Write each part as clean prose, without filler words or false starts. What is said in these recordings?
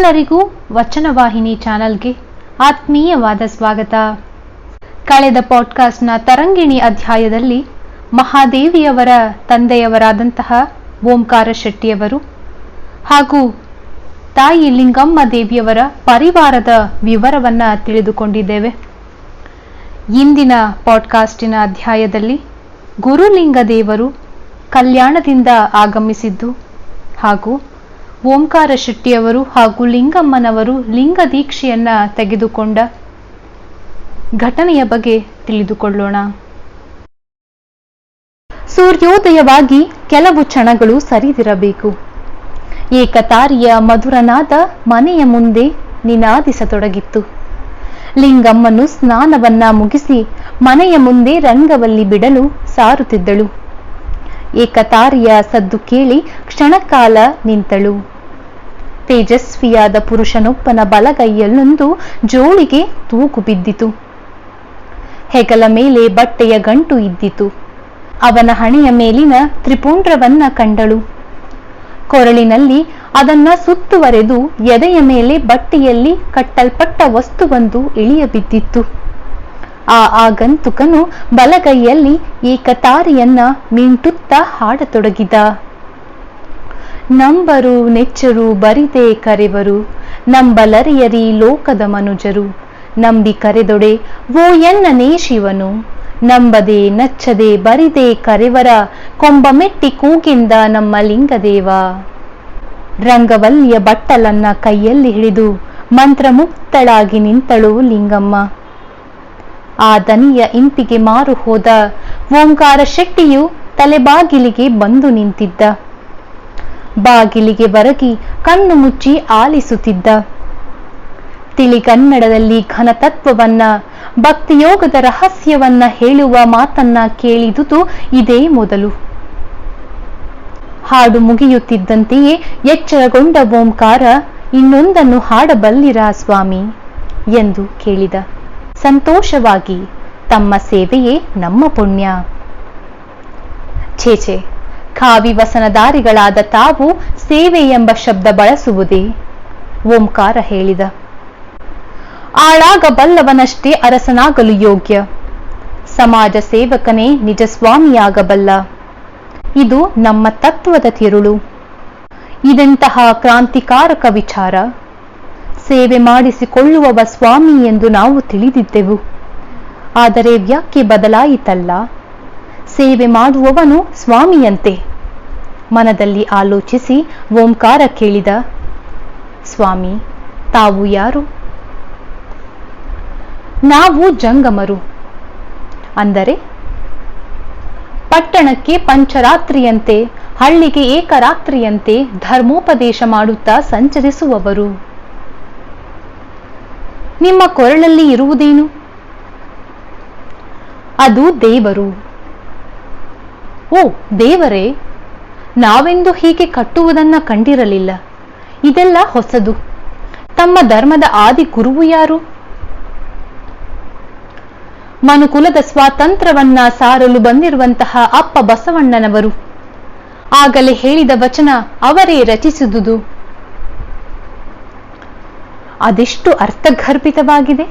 ಎಲ್ಲರಿಗೂ ವಚನವಾಹಿನಿ ಚಾನೆಲ್ಗೆ ಆತ್ಮೀಯವಾದ ಸ್ವಾಗತ. ಕಳೆದ ಪಾಡ್ಕಾಸ್ಟ್ನ ತರಂಗಿಣಿ ಅಧ್ಯಾಯದಲ್ಲಿ ಮಹಾದೇವಿಯವರ ತಂದೆಯವರಾದಂತಹ ಓಂಕಾರ ಶೆಟ್ಟಿಯವರು ಹಾಗೂ ತಾಯಿ ಲಿಂಗಮ್ಮ ದೇವಿಯವರ ಪರಿವಾರದ ವಿವರವನ್ನ ತಿಳಿದುಕೊಂಡಿದ್ದೇವೆ. ಇಂದಿನ ಪಾಡ್ಕಾಸ್ಟಿನ ಅಧ್ಯಾಯದಲ್ಲಿ ಗುರುಲಿಂಗ ದೇವರು ಕಲ್ಯಾಣದಿಂದ ಆಗಮಿಸಿದ್ದು ಹಾಗೂ ಓಂಕಾರ ಶೆಟ್ಟಿಯವರು ಹಾಗೂ ಲಿಂಗಮ್ಮನವರು ಲಿಂಗ ದೀಕ್ಷೆಯನ್ನ ತೆಗೆದುಕೊಂಡ ಘಟನೆಯ ಬಗ್ಗೆ ತಿಳಿದುಕೊಳ್ಳೋಣ. ಸೂರ್ಯೋದಯವಾಗಿ ಕೆಲವು ಕ್ಷಣಗಳು ಸರಿದಿರಬೇಕು. ಏಕತಾರಿಯ ಮಧುರನಾದ ಮನೆಯ ಮುಂದೆ ನಿನಾದಿಸತೊಡಗಿತ್ತು. ಲಿಂಗಮ್ಮನು ಸ್ನಾನವನ್ನ ಮುಗಿಸಿ ಮನೆಯ ಮುಂದೆ ರಂಗವಲ್ಲಿ ಬಿಡಲು ಸಾರುತ್ತಿದ್ದಳು. ಏಕತಾರಿಯ ಸದ್ದು ಕೇಳಿ ಕ್ಷಣಕಾಲ ನಿಂತಳು. ತೇಜಸ್ವಿಯಾದ ಪುರುಷನೊಬ್ಬನ ಬಲಗೈಯಲ್ಲೊಂದು ಜೋಳಿಗೆ ತೂಗು ಬಿದ್ದಿತು. ಹೆಗಲ ಮೇಲೆ ಬಟ್ಟೆಯ ಗಂಟು ಇದ್ದಿತು. ಅವನ ಹಣೆಯ ಮೇಲಿನ ತ್ರಿಪುಂಡ್ರವನ್ನ ಕಂಡಳು. ಕೊರಳಿನಲ್ಲಿ ಅದನ್ನ ಸುತ್ತುವರೆದು ಎದೆಯ ಮೇಲೆ ಬಟ್ಟೆಯಲ್ಲಿ ಕಟ್ಟಲ್ಪಟ್ಟ ವಸ್ತುವೊಂದು ಇಳಿಯ ಬಿದ್ದಿತ್ತು. ಆ ಆಗಂತುಕನು ಬಲಗೈಯಲ್ಲಿ ಏಕತಾರಿಯನ್ನ ಮಿಂಟುತ್ತಾ ಹಾಡತೊಡಗಿದ. ನಂಬರು ನೆಚ್ಚರು ಬರಿದೆ ಕರೆವರು, ನಂಬಲರಿಯರಿ ಲೋಕದ ಮನುಜರು, ನಂಬಿ ಕರೆದೊಡೆ ಓ ಎನ್ನನೇ ಶಿವನು, ನಂಬದೆ ನಚ್ಚದೆ ಬರಿದೆ ಕರೆವರ, ಕೊಂಬ ಮೆಟ್ಟಿ ಕೂಗಿಂದ ನಮ್ಮ ಲಿಂಗದೇವ. ರಂಗವಲ್ಲಿಯ ಬಟ್ಟಲನ್ನ ಕೈಯಲ್ಲಿ ಹಿಡಿದು ಮಂತ್ರಮುಕ್ತಳಾಗಿ ನಿಂತಳು ಲಿಂಗಮ್ಮ. ಆ ದನಿಯ ಇಂಪಿಗೆ ಮಾರು ಹೋದ ಓಂಕಾರ ಶೆಟ್ಟಿಯು ತಲೆಬಾಗಿಲಿಗೆ ಬಂದು ನಿಂತಿದ್ದ. ಬಾಗಿಲಿಗೆ ಬರಗಿ ಕಣ್ಣು ಮುಚ್ಚಿ ಆಲಿಸುತ್ತಿದ್ದ. ತಿಳಿಗನ್ನಡದಲ್ಲಿ ಘನತತ್ವವನ್ನ ಭಕ್ತಿಯೋಗದ ರಹಸ್ಯವನ್ನ ಹೇಳುವ ಮಾತನ್ನ ಕೇಳಿದುದು ಇದೇ ಮೊದಲು. ಹಾಡು ಮುಗಿಯುತ್ತಿದ್ದಂತೆಯೇ ಎಚ್ಚರಗೊಂಡ ಓಂಕಾರ, ಇನ್ನೊಂದನ್ನು ಹಾಡಬಲ್ಲಿರಾ ಸ್ವಾಮಿ ಎಂದು ಕೇಳಿದ. ಸಂತೋಷವಾಗಿ, ತಮ್ಮ ಸೇವೆಯೇ ನಮ್ಮ ಪುಣ್ಯ. ಛೇಛೆ, ಕಾವಿ ವಸನದಾರಿಗಳಾದ ತಾವು ಸೇವೆ ಎಂಬ ಶಬ್ದ ಬಳಸುವುದೇ? ಓಂಕಾರ ಹೇಳಿದ. ಆಳಾಗಬಲ್ಲವನಷ್ಟೇ ಅರಸನಾಗಲು ಯೋಗ್ಯ. ಸಮಾಜ ಸೇವಕನೇ ನಿಜ ಸ್ವಾಮಿಯಾಗಬಲ್ಲ. ಇದು ನಮ್ಮ ತತ್ವದ ತಿರುಳು. ಇದೆಂತಹ ಕ್ರಾಂತಿಕಾರಕ ವಿಚಾರ. ಸೇವೆ ಮಾಡಿಸಿಕೊಳ್ಳುವವ ಸ್ವಾಮಿ ಎಂದು ನಾವು ತಿಳಿದಿದ್ದೆವು. ಆದರೆ ವ್ಯಾಖ್ಯೆ ಬದಲಾಯಿತಲ್ಲ. ಸೇವೆ ಮಾಡುವವನು ಸ್ವಾಮಿಯಂತೆ. ಮನದಲ್ಲಿ ಆಲೋಚಿಸಿ ಓಂಕಾರ ಕೇಳಿದ, ಸ್ವಾಮಿ, ತಾವು ಯಾರು? ನಾವು ಜಂಗಮರು. ಅಂದರೆ ಪಟ್ಟಣಕ್ಕೆ ಪಂಚರಾತ್ರಿಯಂತೆ, ಹಳ್ಳಿಗೆ ಏಕರಾತ್ರಿಯಂತೆ ಧರ್ಮೋಪದೇಶ ಮಾಡುತ್ತಾ ಸಂಚರಿಸುವವರು. ನಿಮ್ಮ ಕೊರಳಲ್ಲಿ ಇರುವುದೇನು? ಅದು ದೇವರು. ಓ ದೇವರೇ, ನಾವೆಂದು ಹೀಗೆ ಕಟ್ಟುವುದನ್ನ ಕಂಡಿರಲಿಲ್ಲ. ಇದೆಲ್ಲ ಹೊಸದು. ತಮ್ಮ ಧರ್ಮದ ಆದಿ ಗುರುವು ಯಾರು? ಮನುಕುಲದ ಸ್ವಾತಂತ್ರ್ಯವನ್ನ ಸಾರಲು ಬಂದಿರುವಂತಹ ಅಪ್ಪ ಬಸವಣ್ಣನವರು. ಆಗಲೇ ಹೇಳಿದ ವಚನ ಅವರೇ ರಚಿಸಿದುದು. ಅದೆಷ್ಟು ಅರ್ಥಗರ್ಭಿತವಾಗಿದೆ.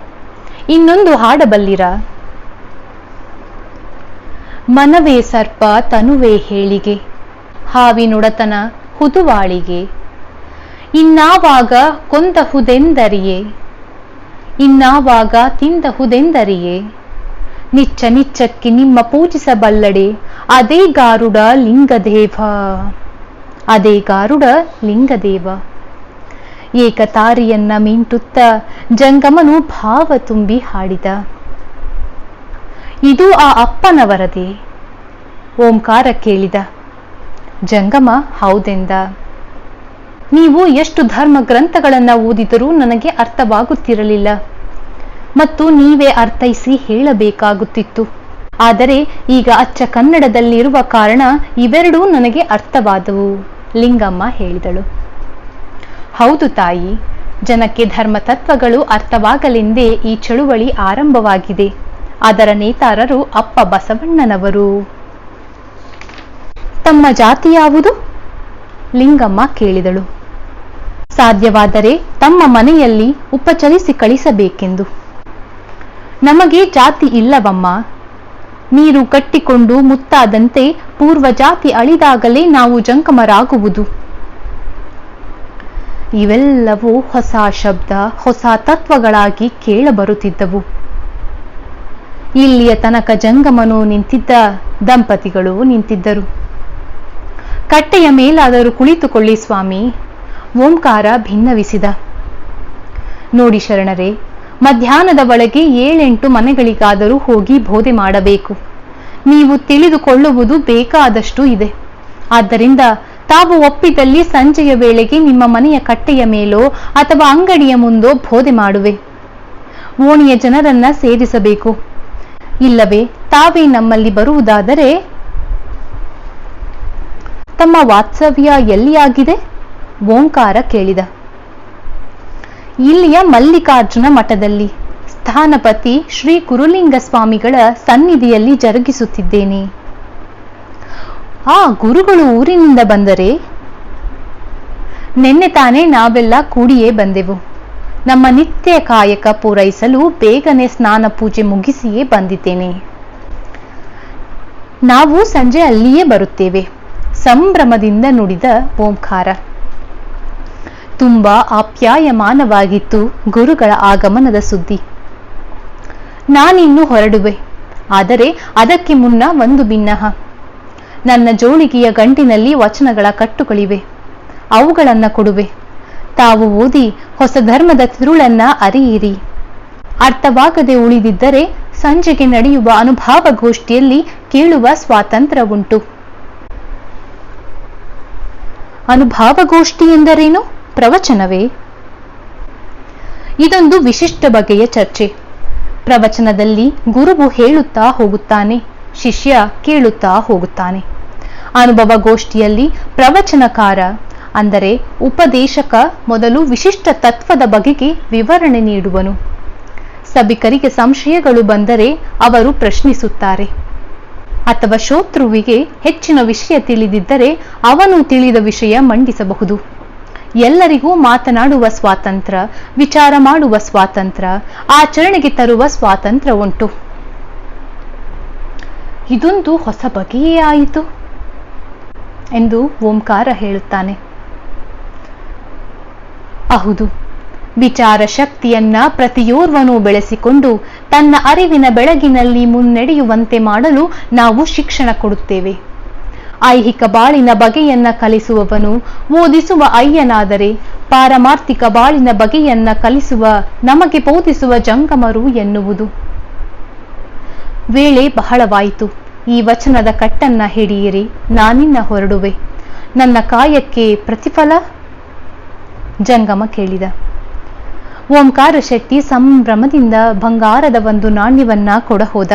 ಇನ್ನೊಂದು ಹಾಡಬಲ್ಲಿರಾ? ಮನವೇ ಸರ್ಪ ತನುವೇ ಹೇಳಿಗೆ, ಹಾವಿನುಡತನ ಹುದುವಾಳಿಗೆ, ಇನ್ನಾವಾಗ ಕೊಂದಹುದೆಂದರಿಯೇ, ಇನ್ನಾವಾಗ ತಿಂದಹುದೆಂದರಿಯೇ, ನಿಚ್ಚ ನಿಚ್ಚಕ್ಕೆ ನಿಮ್ಮ ಪೂಜಿಸಬಲ್ಲಡೆ, ಅದೇ ಗಾರುಡ ಲಿಂಗದೇವ, ಅದೇ ಗಾರುಡ ಲಿಂಗದೇವ. ಏಕತಾರಿಯನ್ನ ಮಿಂಟುತ್ತ ಜಂಗಮನು ಭಾವ ತುಂಬಿ ಹಾಡಿದ. ಇದು ಆ ಅಪ್ಪನವರದೇ? ಓಂಕಾರ ಕೇಳಿದ. ಜಂಗಮ ಹೌದೆಂದ. ನೀವು ಎಷ್ಟು ಧರ್ಮ ಗ್ರಂಥಗಳನ್ನ ಓದಿದರೂ ನನಗೆ ಅರ್ಥವಾಗುತ್ತಿರಲಿಲ್ಲ ಮತ್ತು ನೀವೇ ಅರ್ಥೈಸಿ ಹೇಳಬೇಕಾಗುತ್ತಿತ್ತು. ಆದರೆ ಈಗ ಅಚ್ಚ ಕನ್ನಡದಲ್ಲಿರುವ ಕಾರಣ ಇವೆರಡೂ ನನಗೆ ಅರ್ಥವಾದವು, ಲಿಂಗಮ್ಮ ಹೇಳಿದಳು. ಹೌದು ತಾಯಿ, ಜನಕ್ಕೆ ಧರ್ಮ ತತ್ವಗಳು ಅರ್ಥವಾಗಲೆಂದೇ ಈ ಚಳುವಳಿ ಆರಂಭವಾಗಿದೆ. ಅದರ ನೇತಾರರು ಅಪ್ಪ ಬಸವಣ್ಣನವರು. ತಮ್ಮ ಜಾತಿ ಯಾವುದು? ಲಿಂಗಮ್ಮ ಕೇಳಿದಳು. ಸಾಧ್ಯವಾದರೆ ತಮ್ಮ ಮನೆಯಲ್ಲಿ ಉಪಚರಿಸಿ ಕಳಿಸಬೇಕೆಂದು. ನಮಗೆ ಜಾತಿ ಇಲ್ಲವಮ್ಮ. ನೀರು ಕಟ್ಟಿಕೊಂಡು ಮುತ್ತಾದಂತೆ ಪೂರ್ವ ಜಾತಿ ಅಳಿದಾಗಲೇ ನಾವು ಜಂಗಮರಾಗುವುದು. ಇವೆಲ್ಲವೂ ಹೊಸ ಶಬ್ದ, ಹೊಸ ತತ್ವಗಳಾಗಿ ಕೇಳಬರುತ್ತಿದ್ದವು. ಇಲ್ಲಿಯ ತನಕ ಜಂಗಮನು ನಿಂತಿದ್ದ, ದಂಪತಿಗಳು ನಿಂತಿದ್ದರು. ಕಟ್ಟೆಯ ಮೇಲಾದರೂ ಕುಳಿತುಕೊಳ್ಳಿ ಸ್ವಾಮಿ, ಓಂಕಾರ ಭಿನ್ನವಿಸಿದ. ನೋಡಿ ಶರಣರೇ, ಮಧ್ಯಾಹ್ನದ ಒಳಗೆ 7-8 ಮನೆಗಳಿಗಾದರೂ ಹೋಗಿ ಬೋಧೆ ಮಾಡಬೇಕು. ನೀವು ತಿಳಿದುಕೊಳ್ಳುವುದು ಬೇಕಾದಷ್ಟು ಇದೆ. ಆದ್ದರಿಂದ ತಾವು ಒಪ್ಪಿದಲ್ಲಿ ಸಂಜೆಯ ವೇಳೆಗೆ ನಿಮ್ಮ ಮನೆಯ ಕಟ್ಟೆಯ ಮೇಲೋ ಅಥವಾ ಅಂಗಡಿಯ ಮುಂದೋ ಬೋಧೆ ಮಾಡುವೆ. ಓಣಿಯ ಜನರನ್ನ ಸೇರಿಸಬೇಕು. ಇಲ್ಲವೇ ತಾವೇ ನಮ್ಮಲ್ಲಿ ಬರುವುದಾದರೆ ತಮ್ಮ ವಾಸ್ತವ್ಯ ಎಲ್ಲಿಯಾಗಿದೆ? ಓಂಕಾರ ಕೇಳಿದ. ಇಲ್ಲಿಯ ಮಲ್ಲಿಕಾರ್ಜುನ ಮಠದಲ್ಲಿ ಸ್ಥಾನಪತಿ ಶ್ರೀ ಗುರುಲಿಂಗ ಸ್ವಾಮಿಗಳ ಸನ್ನಿಧಿಯಲ್ಲಿ ಜರುಗಿಸುತ್ತಿದ್ದೇನೆ. ಆ ಗುರುಗಳು ಊರಿನಿಂದ ಬಂದರೆ? ನಿನ್ನೆ ತಾನೇ ನಾವೆಲ್ಲ ಕೂಡಿಯೇ ಬಂದೆವು. ನಮ್ಮ ನಿತ್ಯ ಕಾಯಕ ಪೂರೈಸಲು ಬೇಗನೆ ಸ್ನಾನ ಪೂಜೆ ಮುಗಿಸಿಯೇ ಬಂದಿದ್ದೇನೆ. ನಾವು ಸಂಜೆ ಅಲ್ಲಿಯೇ ಬರುತ್ತೇವೆ, ಸಂಭ್ರಮದಿಂದ ನುಡಿದ ಓಂಕಾರ. ತುಂಬಾ ಆಪ್ಯಾಯಮಾನವಾಗಿತ್ತು ಗುರುಗಳ ಆಗಮನದ ಸುದ್ದಿ. ನಾನಿನ್ನು ಹೊರಡುವೆ. ಆದರೆ ಅದಕ್ಕೆ ಮುನ್ನ ಒಂದು ಭಿನ್ನಹ. ನನ್ನ ಜೋಳಿಗೆಯ ಗಂಟಿನಲ್ಲಿ ವಚನಗಳ ಕಟ್ಟುಗಳಿವೆ. ಅವುಗಳನ್ನ ಕೊಡುವೆ. ತಾವು ಓದಿ ಹೊಸ ಧರ್ಮದ ತಿರುಳನ್ನ ಅರಿಯಿರಿ. ಅರ್ಥವಾಗದೆ ಉಳಿದಿದ್ದರೆ ಸಂಜೆಗೆ ನಡೆಯುವ ಅನುಭವ ಗೋಷ್ಠಿಯಲ್ಲಿ ಕೇಳುವ ಸ್ವಾತಂತ್ರ್ಯ ಉಂಟು. ಅನುಭವಗೋಷ್ಠಿ ಎಂದರೇನು? ಪ್ರವಚನವೇ? ಇದೊಂದು ವಿಶಿಷ್ಟ ಬಗೆಯ ಚರ್ಚೆ. ಪ್ರವಚನದಲ್ಲಿ ಗುರುವು ಹೇಳುತ್ತಾ ಹೋಗುತ್ತಾನೆ, ಶಿಷ್ಯ ಕೇಳುತ್ತಾ ಹೋಗುತ್ತಾನೆ. ಅನುಭವಗೋಷ್ಠಿಯಲ್ಲಿ ಪ್ರವಚನಕಾರ ಅಂದರೆ ಉಪದೇಶಕ ಮೊದಲು ವಿಶಿಷ್ಟ ತತ್ವದ ಬಗೆಗೆ ವಿವರಣೆ ನೀಡುವನು. ಸಭಿಕರಿಗೆ ಸಂಶಯಗಳು ಬಂದರೆ ಅವರು ಪ್ರಶ್ನಿಸುತ್ತಾರೆ. ಅಥವಾ ಶ್ರೋತೃವಿಗೆ ಹೆಚ್ಚಿನ ವಿಷಯ ತಿಳಿದಿದ್ದರೆ ಅವನು ತಿಳಿದ ವಿಷಯ ಮಂಡಿಸಬಹುದು. ಎಲ್ಲರಿಗೂ ಮಾತನಾಡುವ ಸ್ವಾತಂತ್ರ್ಯ, ವಿಚಾರ ಮಾಡುವ ಸ್ವಾತಂತ್ರ್ಯ, ಆಚರಣೆಗೆ ತರುವ ಸ್ವಾತಂತ್ರ್ಯ ಉಂಟು. ಇದೊಂದು ಹೊಸ ಬಗೆಯೇ ಆಯಿತು ಎಂದು ಓಂಕಾರ ಹೇಳುತ್ತಾನೆ. ಹೌದು, ವಿಚಾರ ಶಕ್ತಿಯನ್ನ ಪ್ರತಿಯೋರ್ವನೂ ಬೆಳೆಸಿಕೊಂಡು ತನ್ನ ಅರಿವಿನ ಬೆಳಗಿನಲ್ಲಿ ಮುನ್ನಡೆಯುವಂತೆ ಮಾಡಲು ನಾವು ಶಿಕ್ಷಣ ಕೊಡುತ್ತೇವೆ. ಐಹಿಕ ಬಾಳಿನ ಬಗೆಯನ್ನ ಕಲಿಸುವವನು ಓದಿಸುವ ಅಯ್ಯನಾದರೆ, ಪಾರಮಾರ್ಥಿಕ ಬಾಳಿನ ಬಗೆಯನ್ನ ಕಲಿಸುವ ನಮಗೆ ಬೋಧಿಸುವ ಜಂಗಮರು ಎನ್ನುವುದು. ವೇಳೆ ಬಹಳವಾಯಿತು. ಈ ವಚನದ ಕಟ್ಟನ್ನ ಹಿಡಿಯಿರಿ, ನಾನಿನ್ನ ಹೊರಡುವೆ. ನನ್ನ ಕಾಯಕ್ಕೆ ಪ್ರತಿಫಲ? ಜಂಗಮ ಕೇಳಿದ. ಓಂಕಾರ ಶೆಟ್ಟಿ ಸಂಭ್ರಮದಿಂದ ಬಂಗಾರದ ಒಂದು ನಾಣ್ಯವನ್ನ ಕೊಡಹೋದ.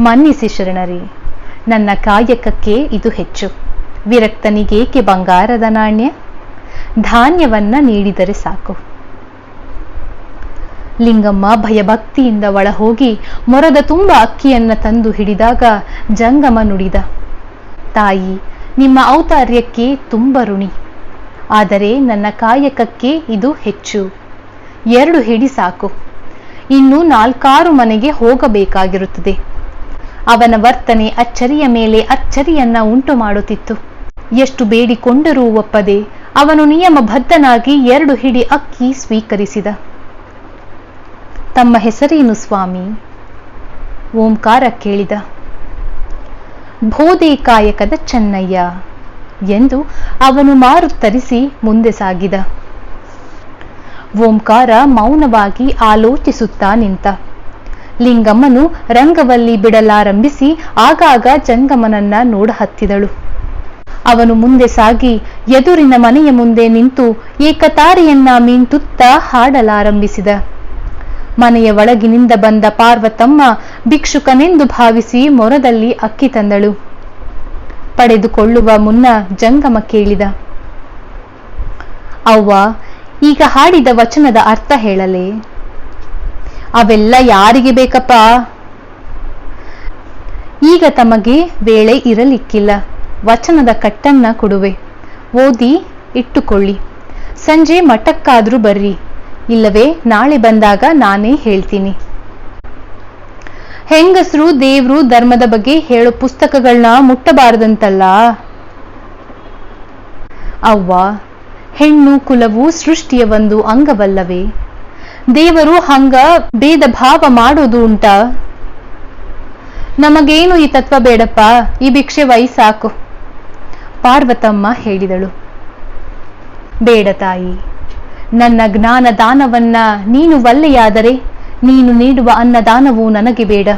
ಮನ್ನಿಸಿ ಶರಣರಿ, ನನ್ನ ಕಾಯಕಕ್ಕೆ ಇದು ಹೆಚ್ಚು. ವಿರಕ್ತನಿಗೇಕೆ ಬಂಗಾರದ ನಾಣ್ಯ? ಧಾನ್ಯವನ್ನ ನೀಡಿದರೆ ಸಾಕು. ಲಿಂಗಮ್ಮ ಭಯಭಕ್ತಿಯಿಂದ ಒಳಹೋಗಿ ಮೊರದ ತುಂಬ ಅಕ್ಕಿಯನ್ನ ತಂದು ಹಿಡಿದಾಗ ಜಂಗಮ ನುಡಿದ. ತಾಯಿ, ನಿಮ್ಮ ಔದಾರ್ಯಕ್ಕೆ ತುಂಬ ಋಣಿ. ಆದರೆ ನನ್ನ ಕಾಯಕಕ್ಕೆ ಇದು ಹೆಚ್ಚು. 2 ಹಿಡಿ ಸಾಕು. ಇನ್ನು 4-6 ಮನೆಗೆ ಹೋಗಬೇಕಾಗಿರುತ್ತದೆ. ಅವನ ವರ್ತನೆ ಅಚ್ಚರಿಯ ಮೇಲೆ ಅಚ್ಚರಿಯನ್ನ ಉಂಟು ಮಾಡುತ್ತಿತ್ತು. ಎಷ್ಟು ಬೇಡಿಕೊಂಡರೂ ಒಪ್ಪದೆ ಅವನು ನಿಯಮಬದ್ಧನಾಗಿ 2 ಹಿಡಿ ಅಕ್ಕಿ ಸ್ವೀಕರಿಸಿದ. ತಮ್ಮ ಹೆಸರೇನು ಸ್ವಾಮಿ? ಓಂಕಾರ ಕೇಳಿದ. ಬೋಧೆ ಕಾಯಕದ ಚೆನ್ನಯ್ಯ ಎಂದು ಅವನು ಮಾರುತ್ತರಿಸಿ ಮುಂದೆ ಸಾಗಿದ. ಓಂಕಾರ ಮೌನವಾಗಿ ಆಲೋಚಿಸುತ್ತಾ ನಿಂತ. ಲಿಂಗಮ್ಮನು ರಂಗವಲ್ಲಿ ಬಿಡಲಾರಂಭಿಸಿ ಆಗಾಗ ಜಂಗಮನನ್ನ ನೋಡಹತ್ತಿದಳು. ಅವನು ಮುಂದೆ ಸಾಗಿ ಎದುರಿನ ಮನೆಯ ಮುಂದೆ ನಿಂತು ಏಕತಾರಿಯನ್ನ ಮೀಂಟುತ್ತಾ ಹಾಡಲಾರಂಭಿಸಿದ. ಮನೆಯ ಒಳಗಿನಿಂದ ಬಂದ ಪಾರ್ವತಮ್ಮ ಭಿಕ್ಷುಕನೆಂದು ಭಾವಿಸಿ ಮೊರದಲ್ಲಿ ಅಕ್ಕಿ ತಂದಳು. ಪಡೆದುಕೊಳ್ಳುವ ಮುನ್ನ ಜಂಗಮ ಕೇಳಿದ. ಅವ್ವ, ಈಗ ಹಾಡಿದ ವಚನದ ಅರ್ಥ ಹೇಳಲೇ? ಅವೆಲ್ಲ ಯಾರಿಗೆ ಬೇಕಪ್ಪ? ಈಗ ತಮಗೆ ವೇಳೆ ಇರಲಿಕ್ಕಿಲ್ಲ. ವಚನದ ಕಟ್ಟನ್ನ ಕೊಡುವೆ, ಓದಿ ಇಟ್ಟುಕೊಳ್ಳಿ. ಸಂಜೆ ಮಠಕ್ಕಾದ್ರೂ ಬರ್ರಿ, ಇಲ್ಲವೇ ನಾಳೆ ಬಂದಾಗ ನಾನೇ ಹೇಳ್ತೀನಿ. ಹೆಂಗಸರು ದೇವ್ರು ಧರ್ಮದ ಬಗ್ಗೆ ಹೇಳೋ ಪುಸ್ತಕಗಳನ್ನ ಮುಟ್ಟಬಾರದಂತಲ್ಲ. ಅವ್ವ, ಹೆಣ್ಣು ಕುಲವು ಸೃಷ್ಟಿಯ ಒಂದು ಅಂಗವಲ್ಲವೇ? ದೇವರು ಹಂಗ ಭೇದ ಭಾವ ಮಾಡೋದು ಉಂಟ? ನಮಗೇನು ಈ ತತ್ವ ಬೇಡಪ್ಪ, ಈ ಭಿಕ್ಷೆ ವಯಸ್ಸಾಕು, ಪಾರ್ವತಮ್ಮ ಹೇಳಿದಳು. ಬೇಡ ತಾಯಿ, ನನ್ನ ಜ್ಞಾನ ದಾನವನ್ನ ನೀನು ವಲ್ಲೆಯಾದರೆ ನೀನು ನೀಡುವ ಅನ್ನದಾನವು ನನಗೆ ಬೇಡ.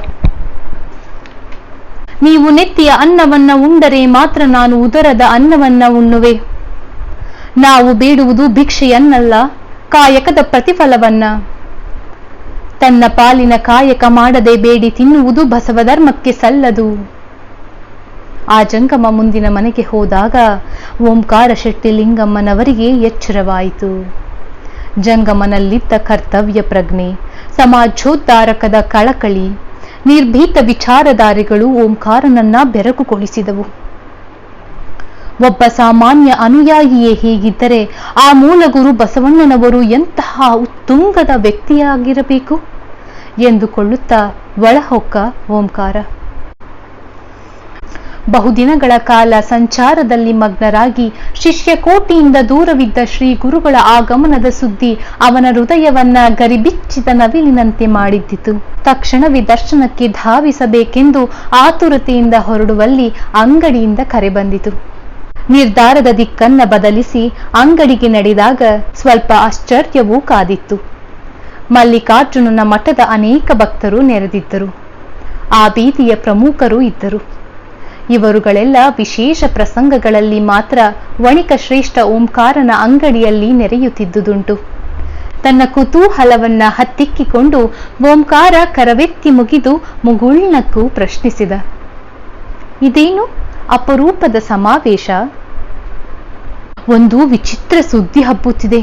ನೀವು ನೆತ್ತಿಯ ಅನ್ನವನ್ನ ಉಂಡರೆ ಮಾತ್ರ ನಾನು ಉದರದ ಅನ್ನವನ್ನ ಉಣ್ಣುವೆ. ನಾವು ಬೇಡುವುದು ಭಿಕ್ಷೆಯನ್ನಲ್ಲ, ಕಾಯಕದ ಪ್ರತಿಫಲವನ್ನ. ತನ್ನ ಪಾಲಿನ ಕಾಯಕ ಮಾಡದೆ ಬೇಡಿ ತಿನ್ನುವುದು ಬಸವಧರ್ಮಕ್ಕೆ ಸಲ್ಲದು. ಆ ಜಂಗಮ ಮುಂದಿನ ಮನೆಗೆ ಹೋದಾಗ ಓಂಕಾರ ಶೆಟ್ಟಿ ಲಿಂಗಮ್ಮನವರಿಗೆ ಎಚ್ಚರವಾಯಿತು. ಜಂಗಮನಲ್ಲಿದ್ದ ಕರ್ತವ್ಯ ಪ್ರಜ್ಞೆ, ಸಮಾಜೋದ್ಧಾರಕದ ಕಳಕಳಿ, ನಿರ್ಭೀತ ವಿಚಾರಧಾರೆಗಳು ಓಂಕಾರನನ್ನ ಬೆರಗುಗೊಳಿಸಿದವು. ಒಬ್ಬ ಸಾಮಾನ್ಯ ಅನುಯಾಯಿಯೇ ಹೀಗಿದ್ದರೆ ಆ ಮೂಲಗುರು ಬಸವಣ್ಣನವರು ಎಂತಹ ಉತ್ತುಂಗದ ವ್ಯಕ್ತಿಯಾಗಿರಬೇಕು ಎಂದುಕೊಳ್ಳುತ್ತಾ ಒಳಹೊಕ್ಕ ಓಂಕಾರ. ಬಹುದಿನಗಳ ಕಾಲ ಸಂಚಾರದಲ್ಲಿ ಮಗ್ನರಾಗಿ ಶಿಷ್ಯಕೋಟಿಯಿಂದ ದೂರವಿದ್ದ ಶ್ರೀ ಗುರುಗಳ ಆಗಮನದ ಸುದ್ದಿ ಅವನ ಹೃದಯವನ್ನ ಗರಿಬಿಚ್ಚಿದ ನವಿಲಿನಂತೆ ಮಾಡಿದ್ದಿತು. ತಕ್ಷಣವೇ ದರ್ಶನಕ್ಕೆ ಧಾವಿಸಬೇಕೆಂದು ಆತುರತೆಯಿಂದ ಹೊರಡುವಲ್ಲಿ ಅಂಗಡಿಯಿಂದ ಕರೆ ಬಂದಿತು. ನಿರ್ಧಾರದ ದಿಕ್ಕನ್ನ ಬದಲಿಸಿ ಅಂಗಡಿಗೆ ನಡೆದಾಗ ಸ್ವಲ್ಪ ಆಶ್ಚರ್ಯವೂ ಕಾದಿತ್ತು. ಮಲ್ಲಿಕಾರ್ಜುನನ ಮಠದ ಅನೇಕ ಭಕ್ತರು ನೆರೆದಿದ್ದರು. ಆ ಬೀದಿಯ ಪ್ರಮುಖರು ಇದ್ದರು. ಇವರುಗಳೆಲ್ಲ ವಿಶೇಷ ಪ್ರಸಂಗಗಳಲ್ಲಿ ಮಾತ್ರ ವಣಿಕ ಶ್ರೇಷ್ಠ ಓಂಕಾರನ ಅಂಗಡಿಯಲ್ಲಿ ನೆರೆಯುತ್ತಿದ್ದುದುಂಟು. ತನ್ನ ಕುತೂಹಲವನ್ನ ಹತ್ತಿಕ್ಕಿಕೊಂಡು ಓಂಕಾರ ಕರವೆತ್ತಿ ಮುಗಿದು ಮುಗುಳ್ನಕ್ಕೂ ಪ್ರಶ್ನಿಸಿದ, ಇದೇನು ಅಪರೂಪದ ಸಮಾವೇಶ? ಒಂದು ವಿಚಿತ್ರ ಸುದ್ದಿ ಹಬ್ಬುತ್ತಿದೆ.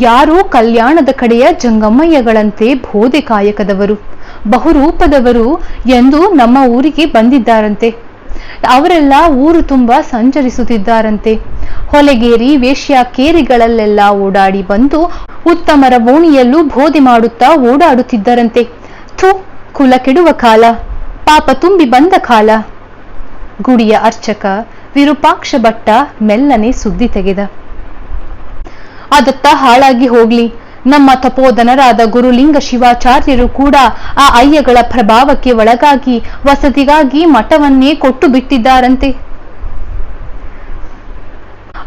ಯಾರೋ ಕಲ್ಯಾಣದ ಕಡೆಯ ಜಂಗಮಯ್ಯಗಳಂತೆ ಬೋಧೆ ಕಾಯಕದವರು, ಬಹುರೂಪದವರು ಎಂದು ನಮ್ಮ ಊರಿಗೆ ಬಂದಿದ್ದಾರಂತೆ. ಅವರೆಲ್ಲ ಊರು ತುಂಬ ಸಂಚರಿಸುತ್ತಿದ್ದಾರಂತೆ. ಹೊಲೆಗೇರಿ ವೇಶ್ಯ ಕೇರಿಗಳಲ್ಲೆಲ್ಲ ಓಡಾಡಿ ಬಂದು ಉತ್ತಮರ ಓಣಿಯಲ್ಲೂ ಬೋಧೆ ಮಾಡುತ್ತಾ ಓಡಾಡುತ್ತಿದ್ದರಂತೆ. ಥು, ಕುಲ ಕೆಡುವ ಕಾಲ, ಪಾಪ ತುಂಬಿ ಬಂದ ಕಾಲ. ಗುಡಿಯ ಅರ್ಚಕ ವಿರೂಪಾಕ್ಷ ಭಟ್ಟ ಮೆಲ್ಲನೆ ಸುದ್ದಿ ತೆಗೆದ. ಅದತ್ತ ಹಾಳಾಗಿ ಹೋಗ್ಲಿ, ನಮ್ಮ ತಪೋಧನರಾದ ಗುರುಲಿಂಗ ಶಿವಾಚಾರ್ಯರು ಕೂಡ ಆ ಅಯ್ಯಗಳ ಪ್ರಭಾವಕ್ಕೆ ಒಳಗಾಗಿ ವಸತಿಗಾಗಿ ಮಠವನ್ನೇ ಕೊಟ್ಟು ಬಿಟ್ಟಿದ್ದಾರಂತೆ.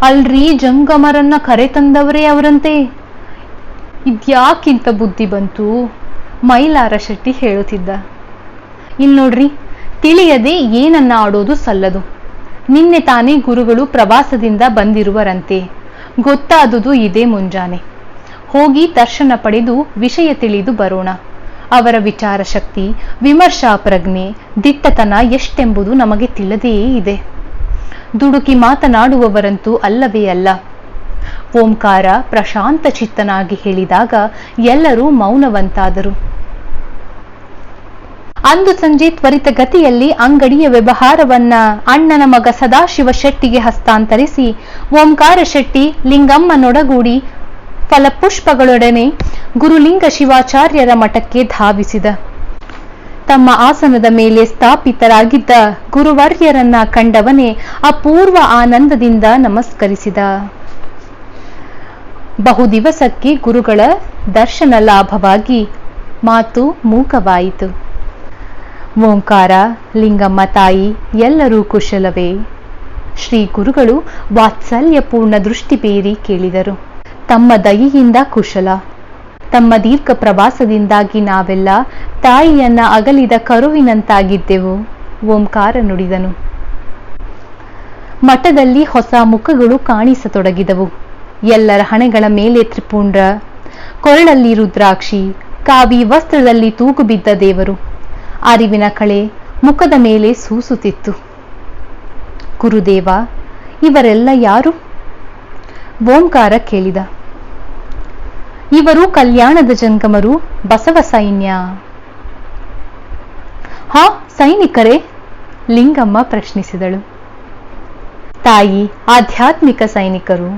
ಅಲ್ರಿ, ಜಂಗಮರನ್ನ ಕರೆ ತಂದವರೇ ಅವರಂತೆ. ಇದ್ಯಾಕಿಂತ ಬುದ್ಧಿ ಬಂತು? ಮೈಲಾರ ಶೆಟ್ಟಿ ಹೇಳುತ್ತಿದ್ದ. ನೋಡ್ರಿ, ತಿಳಿಯದೆ ಏನನ್ನ ಆಡೋದು ಸಲ್ಲದು. ನಿನ್ನೆ ತಾನೇ ಗುರುಗಳು ಪ್ರವಾಸದಿಂದ ಬಂದಿರುವರಂತೆ. ಗೊತ್ತಾದುದು ಇದೇ ಮುಂಜಾನೆ. ಹೋಗಿ ದರ್ಶನ ಪಡೆದು ವಿಷಯ ತಿಳಿದು ಬರೋಣ. ಅವರ ವಿಚಾರ ಶಕ್ತಿ, ವಿಮರ್ಶಾ ಪ್ರಜ್ಞೆ, ದಿಟ್ಟತನ ಎಷ್ಟೆಂಬುದು ನಮಗೆ ತಿಳಿದೇ ಇದೆ. ದುಡುಕಿ ಮಾತನಾಡುವವರಂತೂ ಅಲ್ಲವೇ ಅಲ್ಲ. ಓಂಕಾರ ಪ್ರಶಾಂತ ಚಿತ್ತನಾಗಿ ಹೇಳಿದಾಗ ಎಲ್ಲರೂ ಮೌನವಂತಾದರು. ಅಂದು ಸಂಜೆ ತ್ವರಿತಗತಿಯಲ್ಲಿ ಅಂಗಡಿಯ ವ್ಯವಹಾರವನ್ನ ಅಣ್ಣನ ಮಗ ಸದಾಶಿವ ಶೆಟ್ಟಿಗೆ ಹಸ್ತಾಂತರಿಸಿ ಓಂಕಾರ ಶೆಟ್ಟಿ ಲಿಂಗಮ್ಮನೊಡಗೂಡಿ ಫಲಪುಷ್ಪಗಳೊಡನೆ ಗುರುಲಿಂಗ ಶಿವಾಚಾರ್ಯರ ಮಠಕ್ಕೆ ಧಾವಿಸಿದ. ತಮ್ಮ ಆಸನದ ಮೇಲೆ ಸ್ಥಾಪಿತರಾಗಿದ್ದ ಗುರುವರ್ಯರನ್ನ ಕಂಡವನೇ ಅಪೂರ್ವ ಆನಂದದಿಂದ ನಮಸ್ಕರಿಸಿದ. ಬಹುದಿವಸಕ್ಕೆ ಗುರುಗಳ ದರ್ಶನ ಲಾಭವಾಗಿ ಮಾತು ಮೂಕವಾಯಿತು. ಓಂಕಾರ, ಲಿಂಗಮ್ಮ ತಾಯಿ ಎಲ್ಲರೂ ಕುಶಲವೇ? ಶ್ರೀ ಗುರುಗಳು ವಾತ್ಸಲ್ಯಪೂರ್ಣ ದೃಷ್ಟಿ ಬೀರಿ ಕೇಳಿದರು. ತಮ್ಮ ದಯೆಯಿಂದ ಕುಶಲ. ತಮ್ಮ ದೀರ್ಘ ಪ್ರವಾಸದಿಂದಾಗಿ ನಾವೆಲ್ಲ ತಾಯಿಯನ್ನ ಅಗಲಿದ ಕರುವಿನಂತಾಗಿದ್ದೆವು, ಓಂಕಾರ ನುಡಿದನು. ಮಠದಲ್ಲಿ ಹೊಸ ಮುಖಗಳು ಕಾಣಿಸತೊಡಗಿದವು. ಎಲ್ಲರ ಹಣೆಗಳ ಮೇಲೆ ತ್ರಿಪುಂಡ್ರ, ಕೊರಳಲ್ಲಿ ರುದ್ರಾಕ್ಷಿ, ಕಾವಿ ವಸ್ತ್ರದಲ್ಲಿ ತೂಗುಬಿದ್ದ ದೇವರು. ಅರಿವಿನ ಕಳೆ ಮುಖದ ಮೇಲೆ ಸೂಸುತ್ತಿತ್ತು. ಗುರುದೇವ, ಇವರೆಲ್ಲ ಯಾರು? ಓಂಕಾರ ಕೇಳಿದ. ಇವರು ಕಲ್ಯಾಣದ ಜಂಗಮರು, ಬಸವ ಸೈನ್ಯ. ಹಾ, ಸೈನಿಕರೇ? ಲಿಂಗಮ್ಮ ಪ್ರಶ್ನಿಸಿದಳು. ತಾಯಿ, ಆಧ್ಯಾತ್ಮಿಕ ಸೈನಿಕರು.